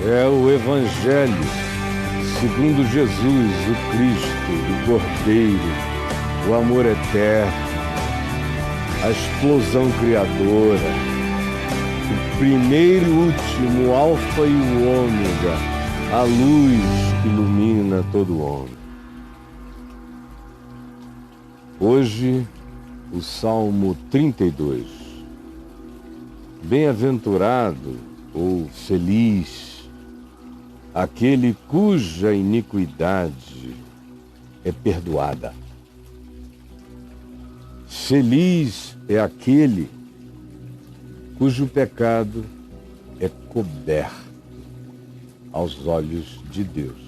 É o Evangelho segundo Jesus, o Cristo, o Cordeiro, o amor eterno, a explosão criadora, o primeiro e último, o Alfa e o Ômega, a luz que ilumina todo homem. Hoje, o Salmo 32. Bem-aventurado ou feliz aquele cuja iniquidade é perdoada. Feliz é aquele cujo pecado é coberto aos olhos de Deus.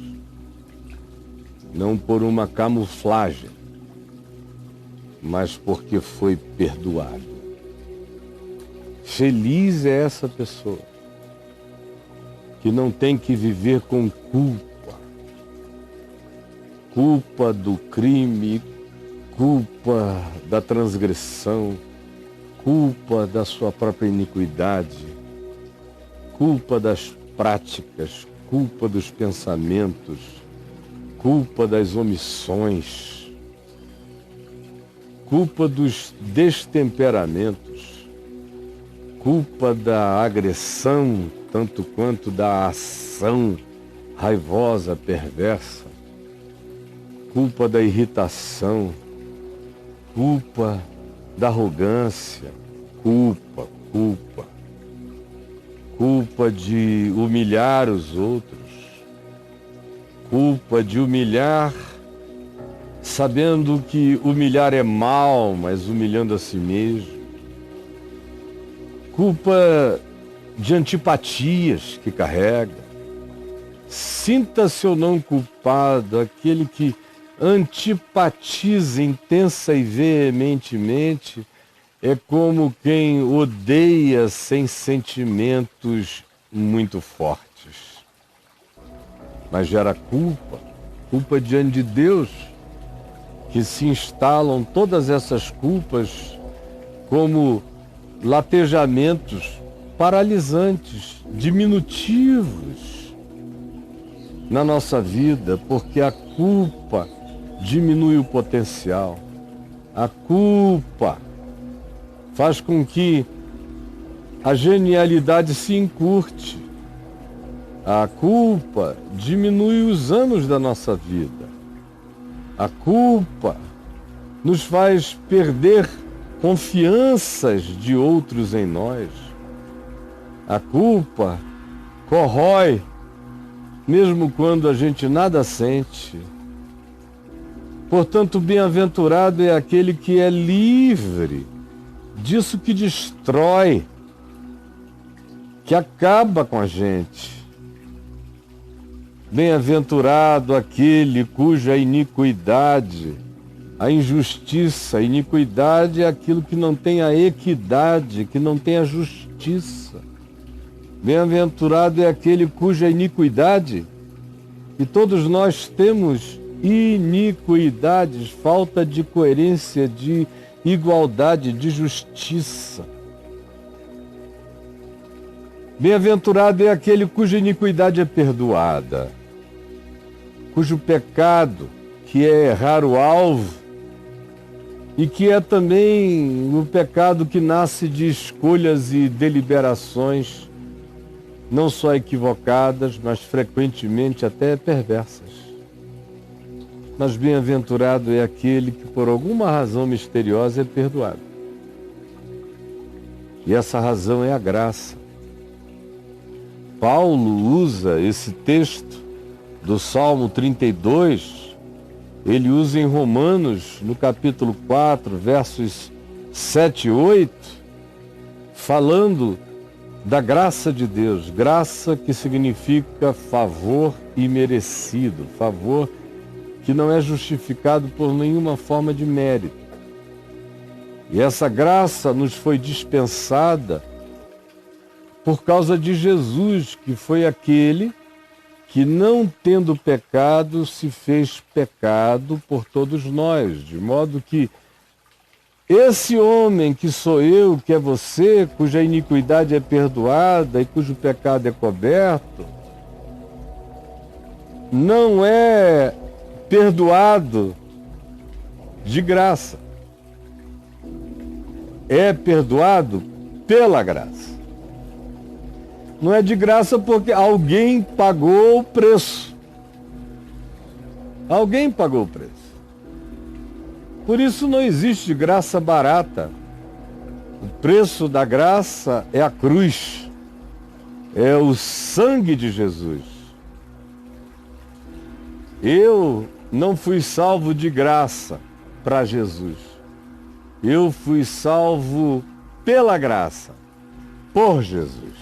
Não por uma camuflagem, mas porque foi perdoado. Feliz é essa pessoa que não tem que viver com culpa. Culpa do crime, culpa da transgressão, culpa da sua própria iniquidade, culpa das práticas, culpa dos pensamentos, culpa das omissões, culpa dos destemperamentos, culpa da agressão, tanto quanto da ação raivosa, perversa, culpa da irritação, culpa da arrogância, culpa de humilhar os outros, culpa de humilhar, sabendo que humilhar é mal, mas humilhando a si mesmo, culpa de antipatias que carrega. Sinta-se ou não culpado aquele que antipatiza intensa e veementemente, é como quem odeia sem sentimentos muito fortes. Mas gera culpa diante de Deus, que se instalam todas essas culpas como latejamentos paralisantes, diminutivos na nossa vida, porque a culpa diminui o potencial. A culpa faz com que a genialidade se encurte. A culpa diminui os anos da nossa vida. A culpa nos faz perder confianças de outros em nós. A culpa corrói, mesmo quando a gente nada sente. Portanto, bem-aventurado é aquele que é livre disso que destrói, que acaba com a gente. Bem-aventurado aquele cuja iniquidade, a injustiça, a iniquidade é aquilo que não tem a equidade, que não tem a justiça. Bem-aventurado é aquele cuja iniquidade, e todos nós temos iniquidades, falta de coerência, de igualdade, de justiça. Bem-aventurado é aquele cuja iniquidade é perdoada, cujo pecado, que é errar o alvo, e que é também o pecado que nasce de escolhas e deliberações, não só equivocadas, mas frequentemente até perversas. Mas bem-aventurado é aquele que por alguma razão misteriosa é perdoado. E essa razão é a graça. Paulo usa esse texto do Salmo 32, ele usa em Romanos, no capítulo 4, versos 7 e 8, falando da graça de Deus, graça que significa favor imerecido, favor que não é justificado por nenhuma forma de mérito. E essa graça nos foi dispensada por causa de Jesus, que foi aquele que, não tendo pecado, se fez pecado por todos nós, de modo que esse homem que sou eu, que é você, cuja iniquidade é perdoada e cujo pecado é coberto, não é perdoado de graça. É perdoado pela graça. Não é de graça porque alguém pagou o preço. Alguém pagou o preço. Por isso não existe graça barata. O preço da graça é a cruz. É o sangue de Jesus. Eu não fui salvo de graça para Jesus. Eu fui salvo pela graça, por Jesus.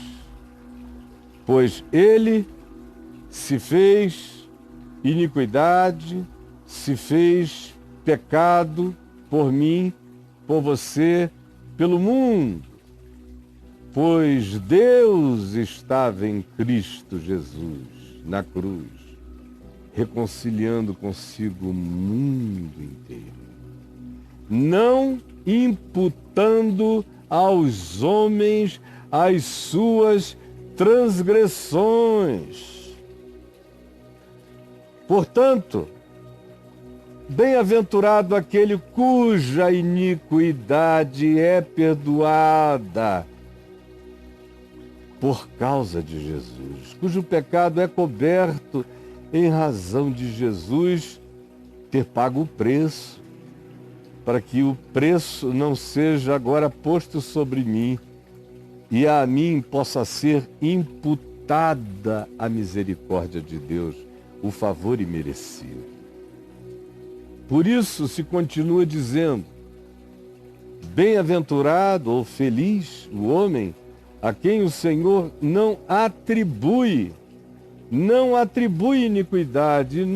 Pois ele se fez iniquidade, se fez pecado por mim, por você, pelo mundo. Pois Deus estava em Cristo Jesus, na cruz, reconciliando consigo o mundo inteiro, não imputando aos homens as suas transgressões. Portanto, bem-aventurado aquele cuja iniquidade é perdoada por causa de Jesus, cujo pecado é coberto em razão de Jesus ter pago o preço, para que o preço não seja agora posto sobre mim e a mim possa ser imputada a misericórdia de Deus, o favor imerecido. Por isso se continua dizendo: bem-aventurado ou feliz o homem a quem o Senhor não atribui iniquidade,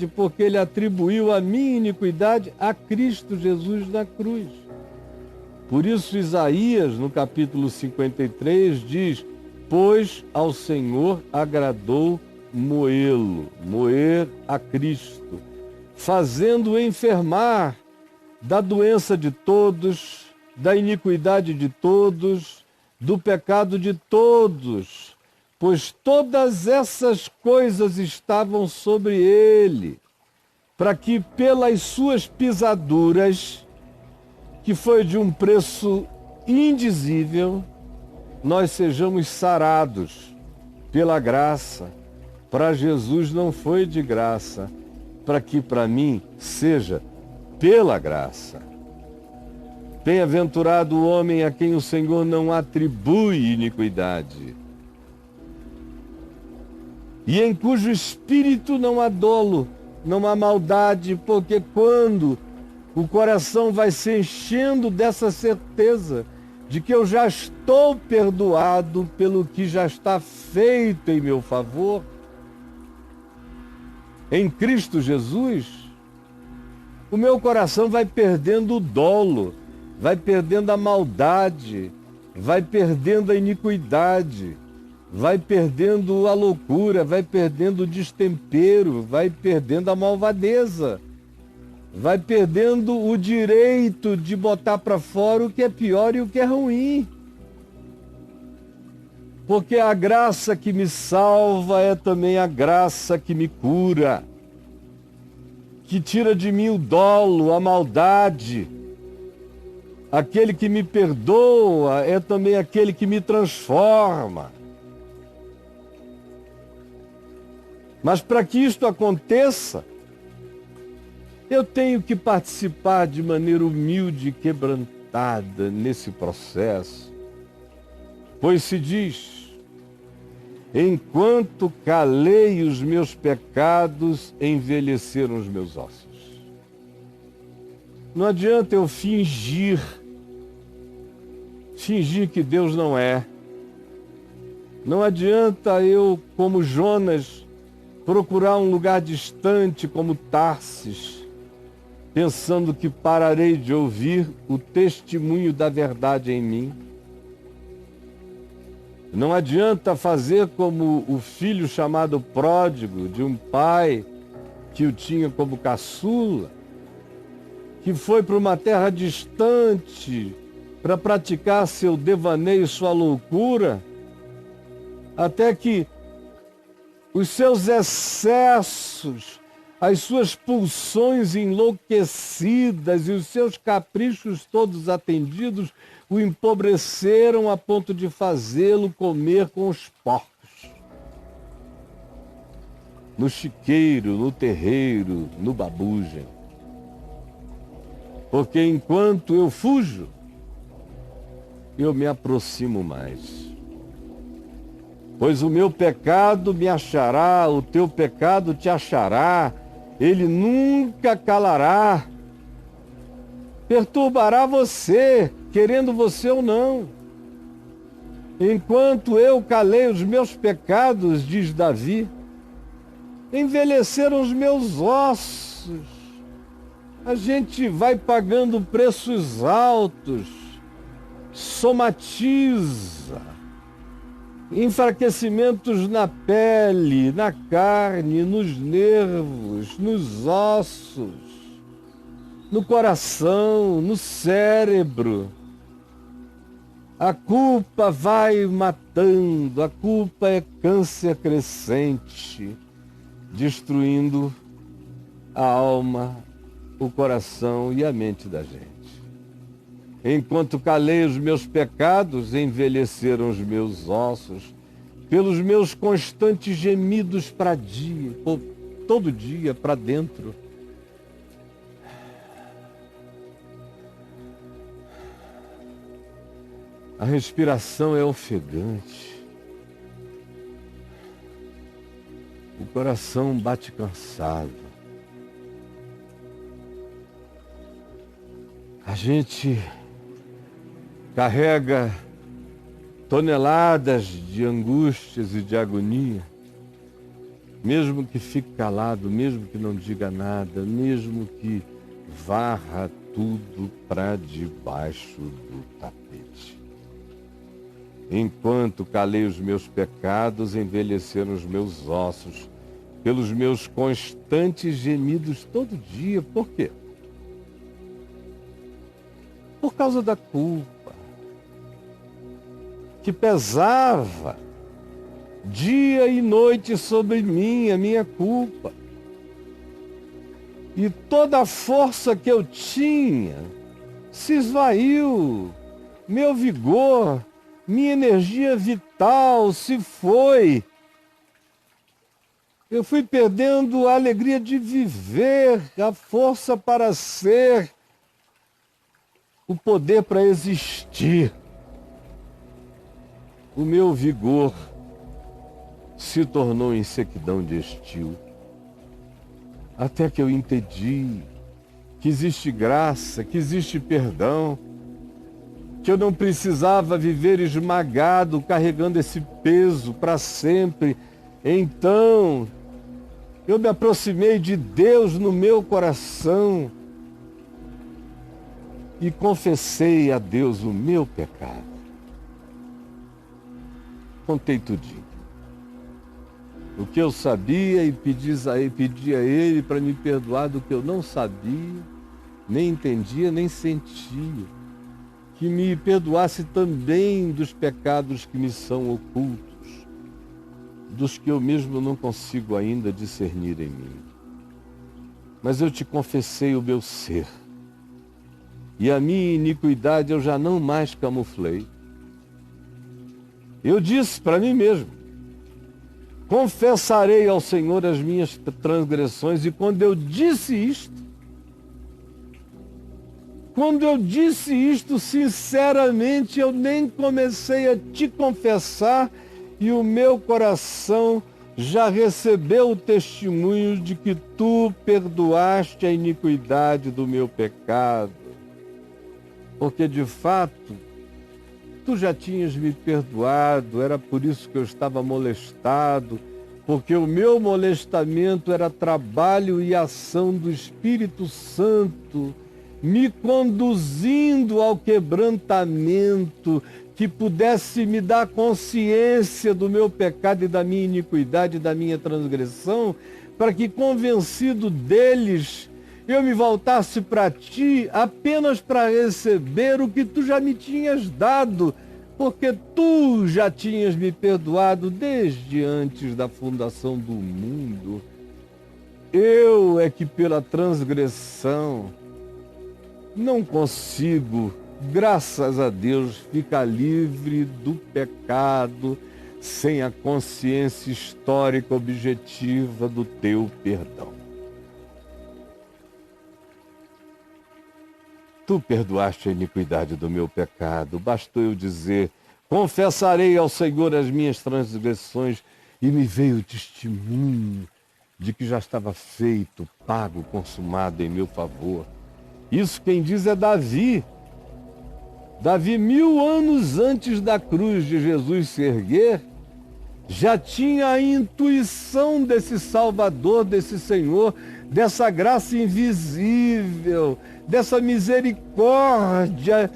porque ele atribuiu a minha iniquidade a Cristo Jesus na cruz. Por isso Isaías, no capítulo 53, diz: pois ao Senhor agradou moê-lo, moer a Cristo, fazendo-o enfermar da doença de todos, da iniquidade de todos, do pecado de todos, pois todas essas coisas estavam sobre ele, para que pelas suas pisaduras, que foi de um preço indizível, nós sejamos sarados pela graça. Para Jesus não foi de graça, para que para mim seja pela graça. Bem-aventurado o homem a quem o Senhor não atribui iniquidade, e em cujo espírito não há dolo, não há maldade, porque quando o coração vai se enchendo dessa certeza de que eu já estou perdoado pelo que já está feito em meu favor, em Cristo Jesus, o meu coração vai perdendo o dolo, vai perdendo a maldade, vai perdendo a iniquidade, vai perdendo a loucura, vai perdendo o destempero, vai perdendo a malvadeza, vai perdendo o direito de botar para fora o que é pior e o que é ruim. Porque a graça que me salva é também a graça que me cura, que tira de mim o dolo, a maldade. Aquele que me perdoa é também aquele que me transforma. Mas para que isto aconteça, eu tenho que participar de maneira humilde e quebrantada nesse processo. Pois se diz: enquanto calei os meus pecados, envelheceram os meus ossos. Não adianta eu fingir que Deus não é. Não adianta eu, como Jonas, procurar um lugar distante como Tarsis, pensando que pararei de ouvir o testemunho da verdade em mim. Não adianta fazer como o filho chamado pródigo de um pai que o tinha como caçula, que foi para uma terra distante para praticar seu devaneio, sua loucura, até que os seus excessos, as suas pulsões enlouquecidas e os seus caprichos todos atendidos o empobreceram a ponto de fazê-lo comer com os porcos. No chiqueiro, no terreiro, no babugem. Porque enquanto eu fujo, eu me aproximo mais. Pois o meu pecado me achará, o teu pecado te achará, ele nunca calará. Perturbará você, querendo você ou não. Enquanto eu calei os meus pecados, diz Davi, envelheceram os meus ossos. A gente vai pagando preços altos, somatiza, enfraquecimentos na pele, na carne, nos nervos, nos ossos, no coração, no cérebro. A culpa vai matando, a culpa é câncer crescente, destruindo a alma, o coração e a mente da gente. Enquanto calei os meus pecados, envelheceram os meus ossos, pelos meus constantes gemidos para dia, todo dia para dentro. A respiração é ofegante. O coração bate cansado. A gente carrega toneladas de angústias e de agonia, mesmo que fique calado, mesmo que não diga nada, mesmo que varra tudo para debaixo do tapete. Enquanto calei os meus pecados, envelheceram os meus ossos, pelos meus constantes gemidos todo dia. Por quê? Por causa da culpa, que pesava dia e noite sobre mim, a minha culpa. E toda a força que eu tinha se esvaiu, meu vigor, minha energia vital se foi. Eu fui perdendo a alegria de viver, a força para ser, o poder para existir. O meu vigor se tornou em sequidão de estio. Até que eu entendi que existe graça, que existe perdão, que eu não precisava viver esmagado, carregando esse peso para sempre. Então, eu me aproximei de Deus no meu coração e confessei a Deus o meu pecado. Contei tudinho. O que eu sabia e pedi a Ele para me perdoar do que eu não sabia, nem entendia, nem sentia. Que me perdoasse também dos pecados que me são ocultos, dos que eu mesmo não consigo ainda discernir em mim. Mas eu te confessei o meu ser, e a minha iniquidade eu já não mais camuflei. Eu disse para mim mesmo, confessarei ao Senhor as minhas transgressões, e quando eu disse isto, sinceramente, eu nem comecei a te confessar e o meu coração já recebeu o testemunho de que tu perdoaste a iniquidade do meu pecado. Porque, de fato, tu já tinhas me perdoado, era por isso que eu estava molestado, porque o meu molestamento era trabalho e ação do Espírito Santo, me conduzindo ao quebrantamento, que pudesse me dar consciência do meu pecado e da minha iniquidade e da minha transgressão, para que, convencido deles, eu me voltasse para ti apenas para receber o que tu já me tinhas dado, porque tu já tinhas me perdoado desde antes da fundação do mundo. Eu é que pela transgressão não consigo, graças a Deus, ficar livre do pecado sem a consciência histórica objetiva do teu perdão. Tu perdoaste a iniquidade do meu pecado, bastou eu dizer, confessarei ao Senhor as minhas transgressões, e me veio o testemunho de que já estava feito, pago, consumado em meu favor. Isso quem diz é Davi. Davi, 1000 anos antes da cruz de Jesus se erguer, já tinha a intuição desse Salvador, desse Senhor, dessa graça invisível, dessa misericórdia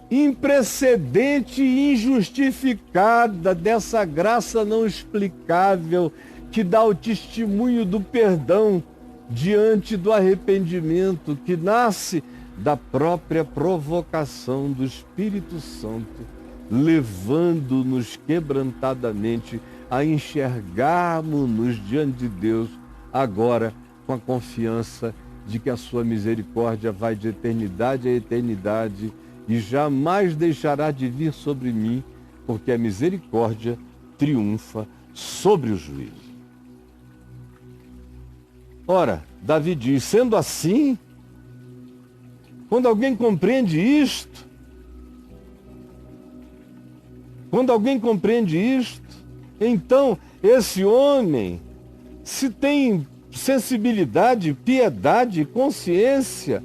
imprecedente e injustificada, dessa graça não explicável que dá o testemunho do perdão diante do arrependimento, que nasce da própria provocação do Espírito Santo, levando-nos quebrantadamente a enxergarmos-nos diante de Deus, agora com a confiança de que a sua misericórdia vai de eternidade a eternidade e jamais deixará de vir sobre mim, porque a misericórdia triunfa sobre o juízo. Ora, Davi diz, sendo assim, quando alguém compreende isto, então esse homem, se tem sensibilidade, piedade, consciência,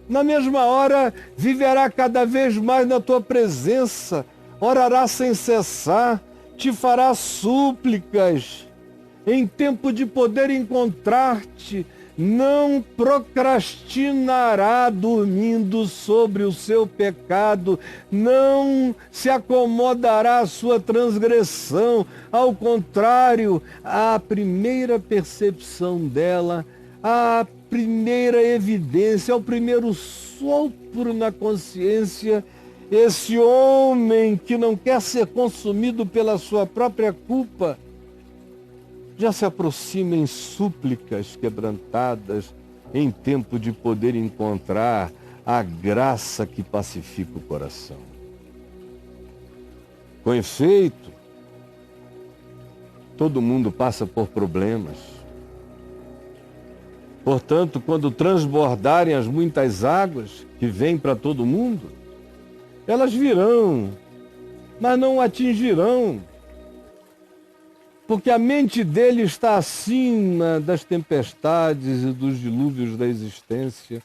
na mesma hora viverá cada vez mais na tua presença, orará sem cessar, te fará súplicas, em tempo de poder encontrar-te, não procrastinará dormindo sobre o seu pecado, não se acomodará à sua transgressão. Ao contrário, a primeira percepção dela, a primeira evidência, o primeiro sopro na consciência, esse homem que não quer ser consumido pela sua própria culpa, já se aproxima em súplicas quebrantadas, em tempo de poder encontrar a graça que pacifica o coração. Com efeito, todo mundo passa por problemas. Portanto, quando transbordarem as muitas águas que vêm para todo mundo, elas virão, mas não atingirão, porque a mente dele está acima das tempestades e dos dilúvios da existência,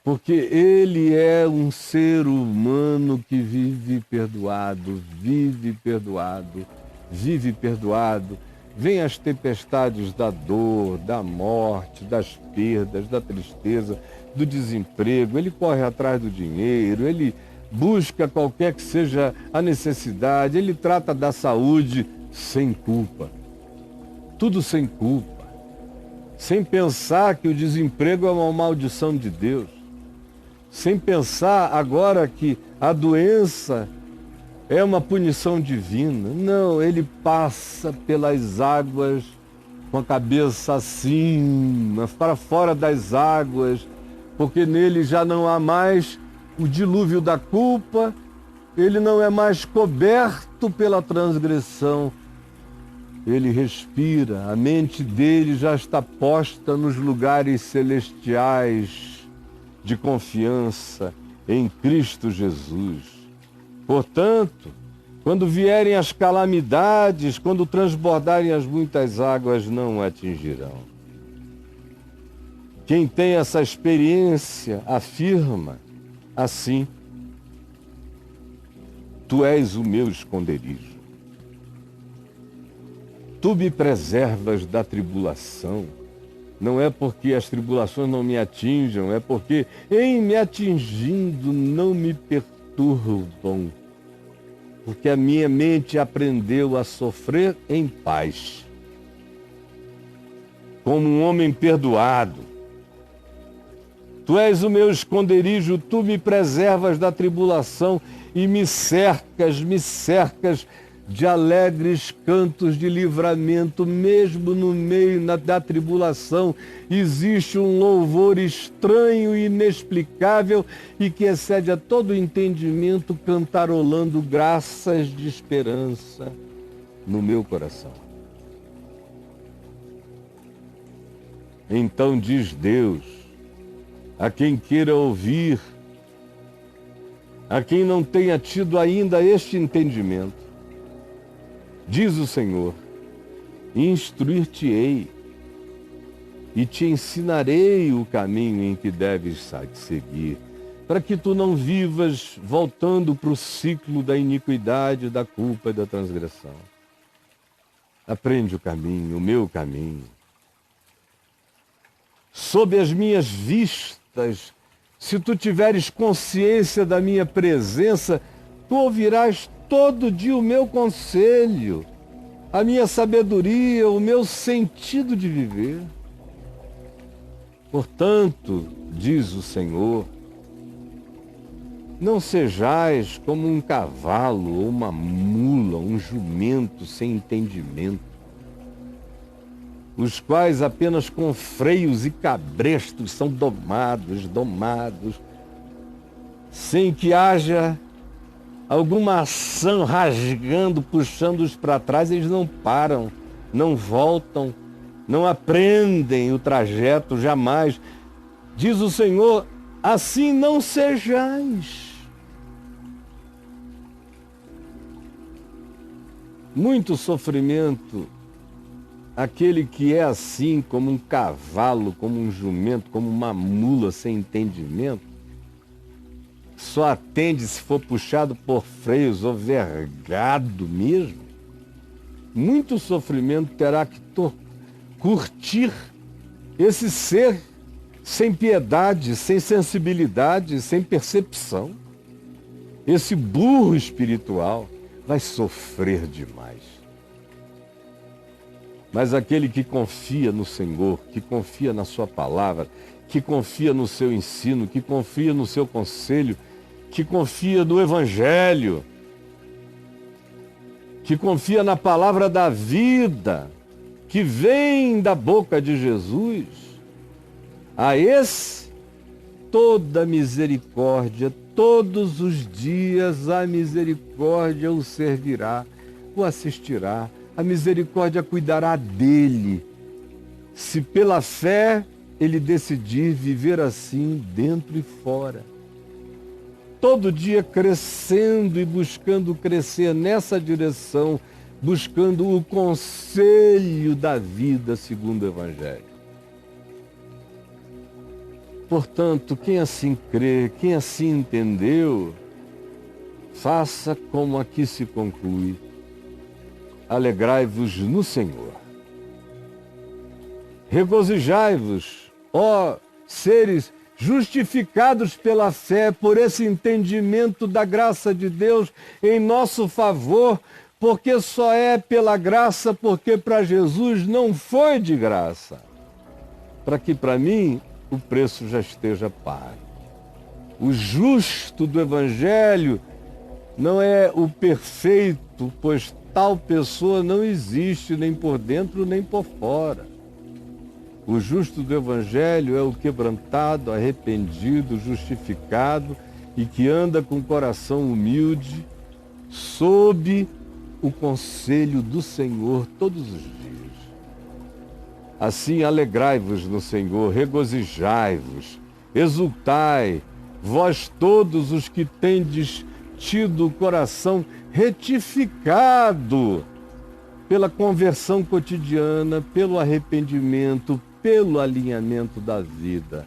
porque ele é um ser humano que vive perdoado, vive perdoado, vive perdoado. Vêm as tempestades da dor, da morte, das perdas, da tristeza, do desemprego, ele corre atrás do dinheiro, ele busca qualquer que seja a necessidade, ele trata da saúde sem culpa, tudo sem culpa, sem pensar que o desemprego é uma maldição de Deus, sem pensar agora que a doença é uma punição divina. Não, ele passa pelas águas com a cabeça acima, para fora das águas, porque nele já não há mais o dilúvio da culpa, ele não é mais coberto pela transgressão. Ele respira, a mente dele já está posta nos lugares celestiais de confiança em Cristo Jesus. Portanto, quando vierem as calamidades, quando transbordarem as muitas águas, não o atingirão. Quem tem essa experiência afirma assim: tu és o meu esconderijo. Tu me preservas da tribulação. Não é porque as tribulações não me atinjam, é porque em me atingindo não me perturbam. Porque a minha mente aprendeu a sofrer em paz. Como um homem perdoado. Tu és o meu esconderijo, tu me preservas da tribulação e me cercas de alegres cantos de livramento. Mesmo no meio da tribulação, existe um louvor estranho e inexplicável e que excede a todo entendimento, cantarolando graças de esperança no meu coração. Então diz Deus, a quem queira ouvir, a quem não tenha tido ainda este entendimento, diz o Senhor, instruir-te-ei e te ensinarei o caminho em que deves seguir, para que tu não vivas voltando para o ciclo da iniquidade, da culpa e da transgressão. Aprende o caminho, o meu caminho. Sob as minhas vistas, se tu tiveres consciência da minha presença, tu ouvirás todo dia o meu conselho, a minha sabedoria, o meu sentido de viver. Portanto, diz o Senhor, não sejais como um cavalo ou uma mula, um jumento sem entendimento, os quais apenas com freios e cabrestos são domados, sem que haja alguma ação rasgando, puxando-os para trás. Eles não param, não voltam, não aprendem o trajeto jamais. Diz o Senhor, assim não sejais. Muito sofrimento aquele que é assim, como um cavalo, como um jumento, como uma mula sem entendimento, só atende se for puxado por freios ou vergado mesmo. Muito sofrimento terá que curtir esse ser sem piedade, sem sensibilidade, sem percepção. Esse burro espiritual vai sofrer demais. Mas aquele que confia no Senhor, que confia na sua palavra, que confia no seu ensino, que confia no seu conselho, que confia no Evangelho, que confia na palavra da vida, que vem da boca de Jesus, a esse toda misericórdia, todos os dias a misericórdia o servirá, o assistirá. A misericórdia cuidará dele, se pela fé ele decidir viver assim dentro e fora. Todo dia crescendo e buscando crescer nessa direção, buscando o conselho da vida segundo o Evangelho. Portanto, quem assim crê, quem assim entendeu, faça como aqui se conclui. Alegrai-vos no Senhor. Regozijai-vos, ó seres justificados pela fé, por esse entendimento da graça de Deus em nosso favor, porque só é pela graça, porque para Jesus não foi de graça. Para que para mim o preço já esteja pago. O justo do Evangelho não é o perfeito, pois tal pessoa não existe nem por dentro nem por fora. O justo do Evangelho é o quebrantado, arrependido, justificado e que anda com o coração humilde, sob o conselho do Senhor todos os dias. Assim, alegrai-vos no Senhor, regozijai-vos, exultai, vós todos os que tendes tido o coração retificado pela conversão cotidiana, pelo arrependimento, pelo alinhamento da vida,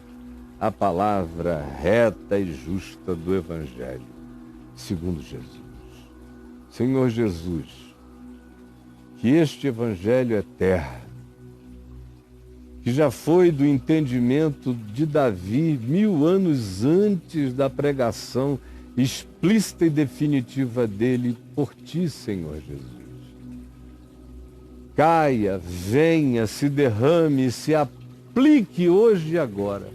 a palavra reta e justa do Evangelho, segundo Jesus. Senhor Jesus, que este Evangelho eterno, que já foi do entendimento de Davi 1000 anos antes da pregação explícita e definitiva dele por ti, Senhor Jesus. Caia, venha, se derrame, se aplique hoje e agora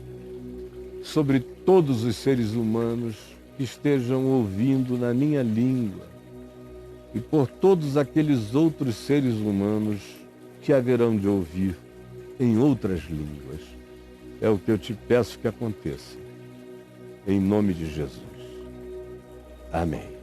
sobre todos os seres humanos que estejam ouvindo na minha língua e por todos aqueles outros seres humanos que haverão de ouvir em outras línguas. É o que eu te peço que aconteça. Em nome de Jesus. Amém.